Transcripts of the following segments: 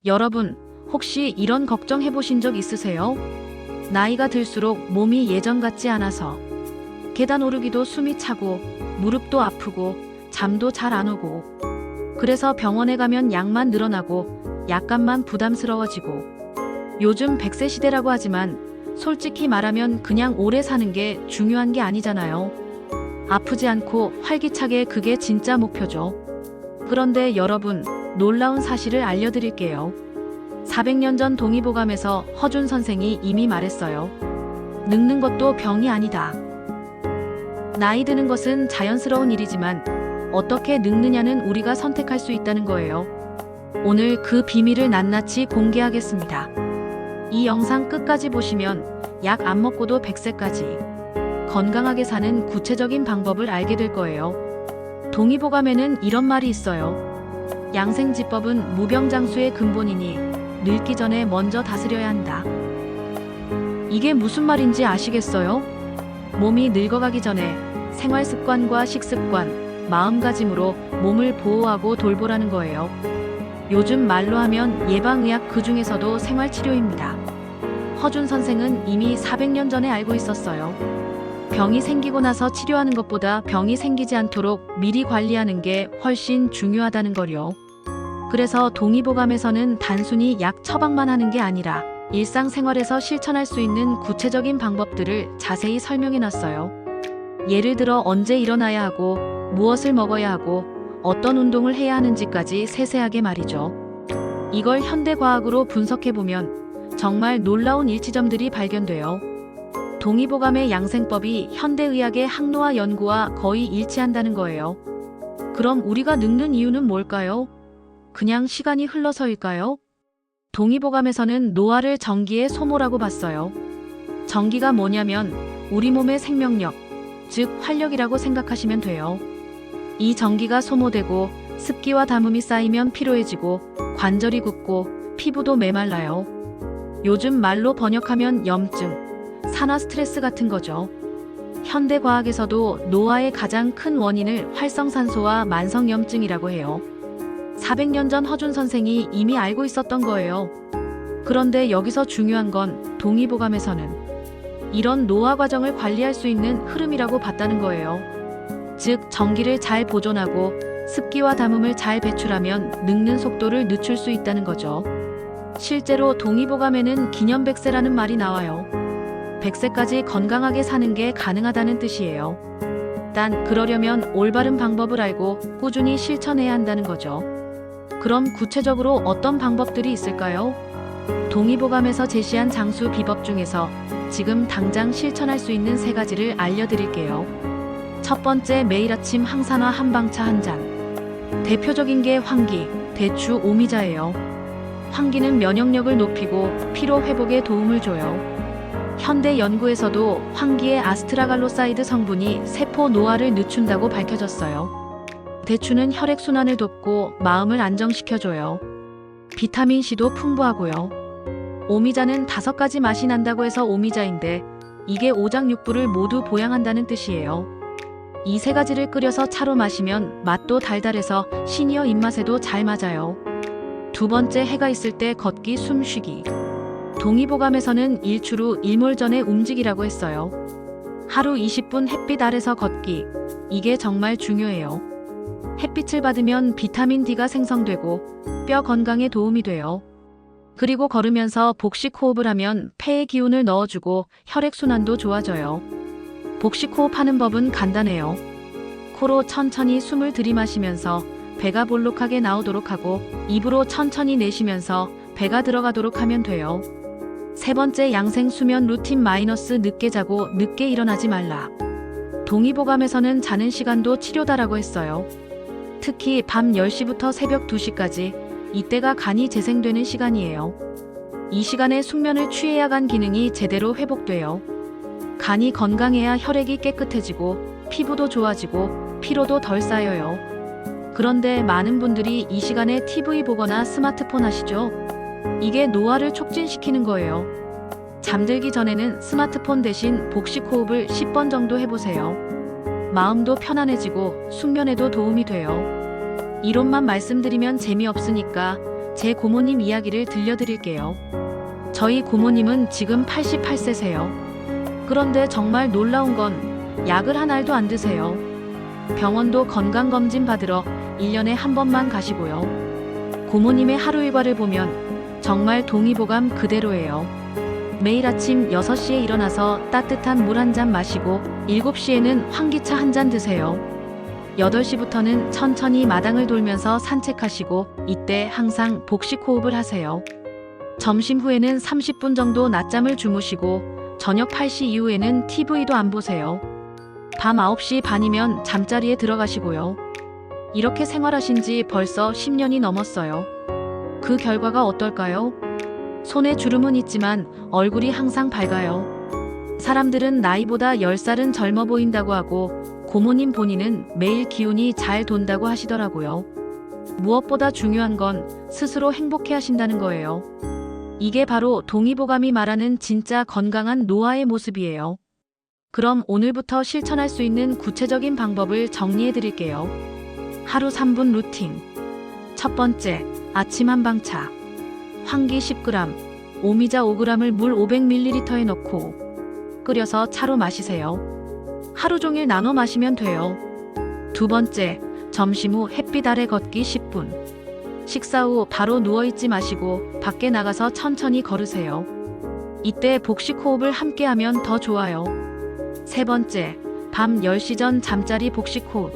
여러분, 혹시 이런 걱정 해보신 적 있으세요? 나이가 들수록 몸이 예전 같지 않아서 계단 오르기도 숨이 차고 무릎도 아프고 잠도 잘 안 오고, 그래서 병원에 가면 약만 늘어나고 약간만 부담스러워지고, 요즘 100세 시대라고 하지만 솔직히 말하면 그냥 오래 사는 게 중요한 게 아니잖아요. 아프지 않고 활기차게, 그게 진짜 목표죠. 그런데 여러분, 놀라운 사실을 알려드릴게요. 400년 전 동의보감에서 허준 선생이 이미 말했어요. 늙는 것도 병이 아니다. 나이 드는 것은 자연스러운 일이지만 어떻게 늙느냐는 우리가 선택할 수 있다는 거예요. 오늘 그 비밀을 낱낱이 공개하겠습니다. 이 영상 끝까지 보시면 약 안 먹고도 100세까지 건강하게 사는 구체적인 방법을 알게 될 거예요. 동의보감에는 이런 말이 있어요. 양생지법은 무병장수의 근본이니 늙기 전에 먼저 다스려야 한다. 이게 무슨 말인지 아시겠어요? 몸이 늙어가기 전에 생활습관과 식습관, 마음가짐으로 몸을 보호하고 돌보라는 거예요. 요즘 말로 하면 예방의학, 그 중에서도 생활치료입니다. 허준 선생은 이미 400년 전에 알고 있었어요. 병이 생기고 나서 치료하는 것보다 병이 생기지 않도록 미리 관리하는 게 훨씬 중요하다는 거요. 그래서 동의보감에서는 단순히 약 처방만 하는 게 아니라 일상생활에서 실천할 수 있는 구체적인 방법들을 자세히 설명해 놨어요. 예를 들어 언제 일어나야 하고, 무엇을 먹어야 하고, 어떤 운동을 해야 하는지까지 세세하게 말이죠. 이걸 현대과학으로 분석해보면 정말 놀라운 일치점들이 발견돼요. 동의보감의 양생법이 현대의학의 항노화 연구와 거의 일치한다는 거예요. 그럼 우리가 늙는 이유는 뭘까요? 그냥 시간이 흘러서일까요? 동의보감에서는 노화를 정기의 소모라고 봤어요. 정기가 뭐냐면 우리 몸의 생명력, 즉 활력이라고 생각하시면 돼요. 이 정기가 소모되고 습기와 담음이 쌓이면 피로해지고 관절이 굳고 피부도 메말라요. 요즘 말로 번역하면 염증, 산화 스트레스 같은 거죠. 현대과학에서도 노화의 가장 큰 원인을 활성산소와 만성염증이라고 해요. 400년 전 허준 선생이 이미 알고 있었던 거예요. 그런데 여기서 중요한 건 동의보감에서는 이런 노화 과정을 관리할 수 있는 흐름이라고 봤다는 거예요. 즉, 정기를 잘 보존하고 습기와 담음을 잘 배출하면 늙는 속도를 늦출 수 있다는 거죠. 실제로 동의보감에는 기념 100세라는 말이 나와요. 100세까지 건강하게 사는 게 가능하다는 뜻이에요. 단 그러려면 올바른 방법을 알고 꾸준히 실천해야 한다는 거죠. 그럼 구체적으로 어떤 방법들이 있을까요? 동의보감에서 제시한 장수 비법 중에서 지금 당장 실천할 수 있는 3가지를 알려드릴게요. 첫 번째, 매일 아침 항산화 한방차 한 잔. 대표적인 게 황기, 대추, 오미자예요. 황기는 면역력을 높이고 피로 회복에 도움을 줘요. 현대 연구에서도 황기의 아스트라갈로사이드 성분이 세포 노화를 늦춘다고 밝혀졌어요. 대추는 혈액순환을 돕고 마음을 안정시켜줘요. 비타민C도 풍부하고요. 오미자는 5가지 맛이 난다고 해서 오미자인데 이게 오장육부를 모두 보양한다는 뜻이에요. 이 3가지를 끓여서 차로 마시면 맛도 달달해서 시니어 입맛에도 잘 맞아요. 두 번째, 해가 있을 때 걷기, 숨쉬기. 동의보감에서는 일출 후 일몰 전에 움직이라고 했어요. 하루 20분 햇빛 아래서 걷기. 이게 정말 중요해요. 햇빛을 받으면 비타민 D가 생성되고 뼈 건강에 도움이 돼요. 그리고 걸으면서 복식 호흡을 하면 폐에 기운을 넣어주고 혈액순환도 좋아져요. 복식 호흡하는 법은 간단해요. 코로 천천히 숨을 들이마시면서 배가 볼록하게 나오도록 하고 입으로 천천히 내쉬면서 배가 들어가도록 하면 돼요. 세 번째, 양생 수면 루틴 마이너스 늦게 자고 늦게 일어나지 말라. 동의보감에서는 자는 시간도 치료다라고 했어요. 특히 밤 10시부터 새벽 2시까지, 이때가 간이 재생되는 시간이에요. 이 시간에 숙면을 취해야 간 기능이 제대로 회복돼요. 간이 건강해야 혈액이 깨끗해지고 피부도 좋아지고 피로도 덜 쌓여요. 그런데 많은 분들이 이 시간에 TV 보거나 스마트폰 하시죠? 이게 노화를 촉진시키는 거예요. 잠들기 전에는 스마트폰 대신 복식 호흡을 10번 정도 해보세요. 마음도 편안해지고 숙면에도 도움이 돼요. 이론만 말씀드리면 재미없으니까 제 고모님 이야기를 들려드릴게요. 저희 고모님은 지금 88세세요. 그런데 정말 놀라운 건 약을 한 알도 안 드세요. 병원도 건강검진 받으러 1년에 한 번만 가시고요. 고모님의 하루 일과를 보면 정말 동의보감 그대로예요. 매일 아침 6시에 일어나서 따뜻한 물 한 잔 마시고 7시에는 환기차 한 잔 드세요. 8시부터는 천천히 마당을 돌면서 산책하시고 이때 항상 복식 호흡을 하세요. 점심 후에는 30분 정도 낮잠을 주무시고 저녁 8시 이후에는 TV도 안 보세요. 밤 9시 반이면 잠자리에 들어가시고요. 이렇게 생활하신 지 벌써 10년이 넘었어요. 그 결과가 어떨까요? 손에 주름은 있지만 얼굴이 항상 밝아요. 사람들은 나이보다 10살은 젊어 보인다고 하고 고모님 본인은 매일 기운이 잘 돈다고 하시더라고요. 무엇보다 중요한 건 스스로 행복해 하신다는 거예요. 이게 바로 동의보감이 말하는 진짜 건강한 노화의 모습이에요. 그럼 오늘부터 실천할 수 있는 구체적인 방법을 정리해 드릴게요. 하루 3분 루틴. 첫 번째, 아침 한방차. 황기 10g, 오미자 5g을 물 500ml에 넣고 끓여서 차로 마시세요. 하루 종일 나눠 마시면 돼요. 두 번째, 점심 후 햇빛 아래 걷기 10분. 식사 후 바로 누워있지 마시고 밖에 나가서 천천히 걸으세요. 이때 복식 호흡을 함께 하면 더 좋아요. 세 번째, 밤 10시 전 잠자리 복식 호흡.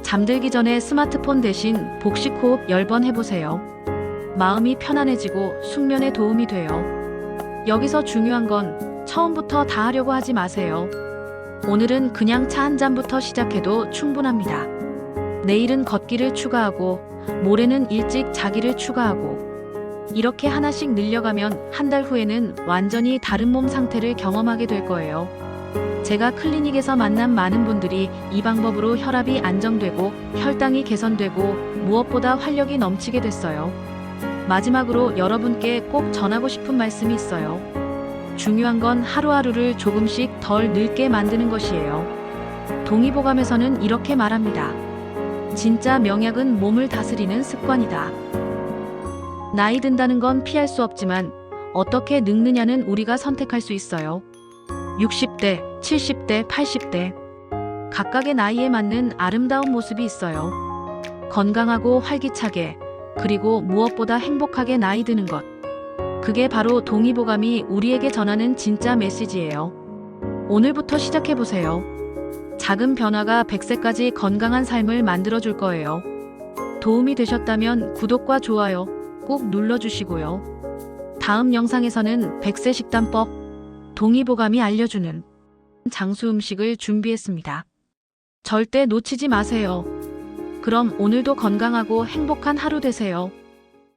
잠들기 전에 스마트폰 대신 복식 호흡 10번 해보세요. 마음이 편안해지고 숙면에 도움이 돼요. 여기서 중요한 건 처음부터 다 하려고 하지 마세요. 오늘은 그냥 차 한 잔부터 시작해도 충분합니다. 내일은 걷기를 추가하고 모레는 일찍 자기를 추가하고 이렇게 하나씩 늘려가면 한 달 후에는 완전히 다른 몸 상태를 경험하게 될 거예요. 제가 클리닉에서 만난 많은 분들이 이 방법으로 혈압이 안정되고 혈당이 개선되고 무엇보다 활력이 넘치게 됐어요. 마지막으로 여러분께 꼭 전하고 싶은 말씀이 있어요. 중요한 건 하루하루를 조금씩 덜 늙게 만드는 것이에요. 동의보감에서는 이렇게 말합니다. 진짜 명약은 몸을 다스리는 습관이다. 나이 든다는 건 피할 수 없지만 어떻게 늙느냐는 우리가 선택할 수 있어요. 60대, 70대, 80대. 각각의 나이에 맞는 아름다운 모습이 있어요. 건강하고 활기차게, 그리고 무엇보다 행복하게 나이 드는 것. 그게 바로 동의보감이 우리에게 전하는 진짜 메시지예요. 오늘부터 시작해보세요. 작은 변화가 100세까지 건강한 삶을 만들어줄 거예요. 도움이 되셨다면 구독과 좋아요 꼭 눌러주시고요. 다음 영상에서는 100세 식단법, 동의보감이 알려주는 장수 음식을 준비했습니다. 절대 놓치지 마세요. 그럼 오늘도 건강하고 행복한 하루 되세요.